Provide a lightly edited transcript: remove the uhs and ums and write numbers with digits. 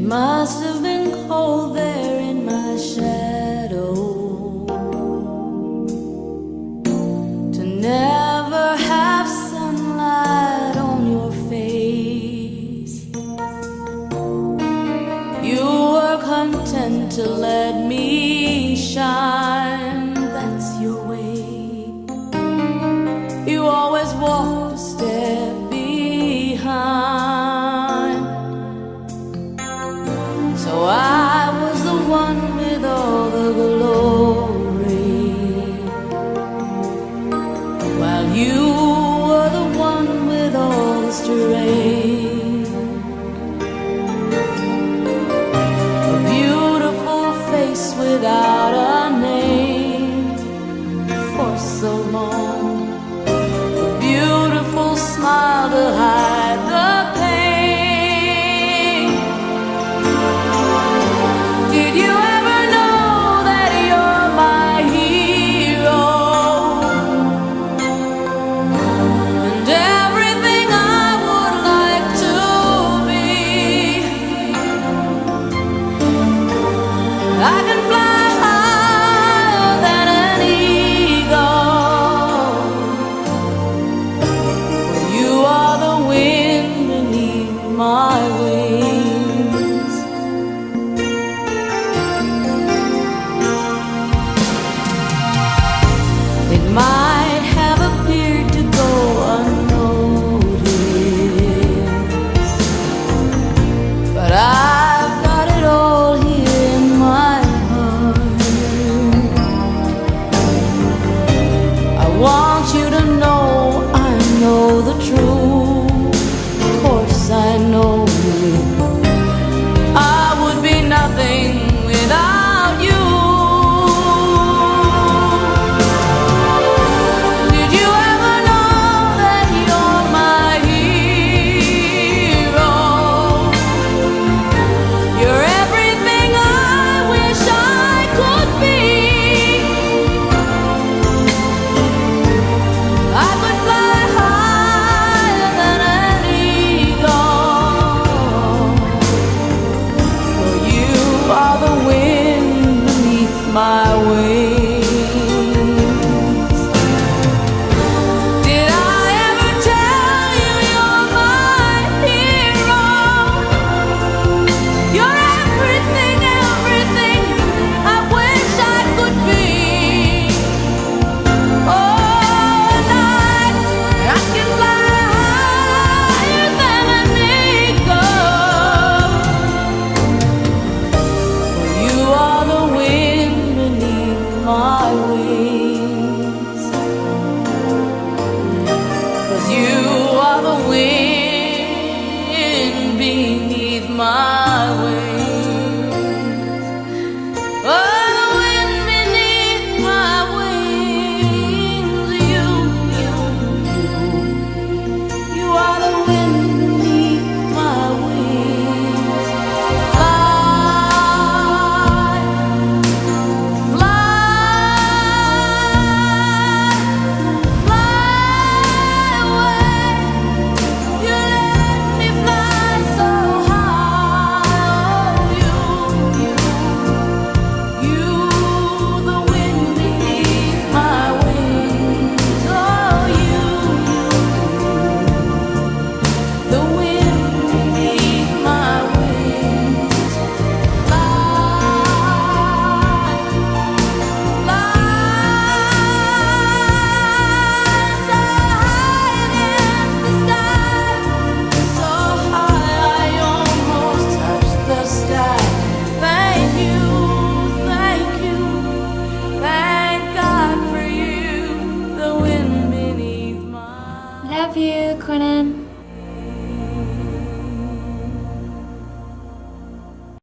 must have been cold there in my shadow to never have sunlight on your face. You were content to let me shine, that's your way. You always walked a step behind. So I was the one with all the glory, while you were the one with all the strength. A beautiful face without a name for so long, a beautiful smile to hide the I can fly higher than an eagle. You are the wind beneath my wings. It might have appeared to go unnoticed, but I've got it all here. I want you to know I know the truth. Of course I know I would be nothing without you. Did you ever know that you're my hero? You're everything I wish I could be. I could fly higher than an eagle, for you are the wind beneath my wings. Did I ever tell you you're my hero? You're everything, everything I wish I could be. Oh, my wings, 'cause you are the wind beneath my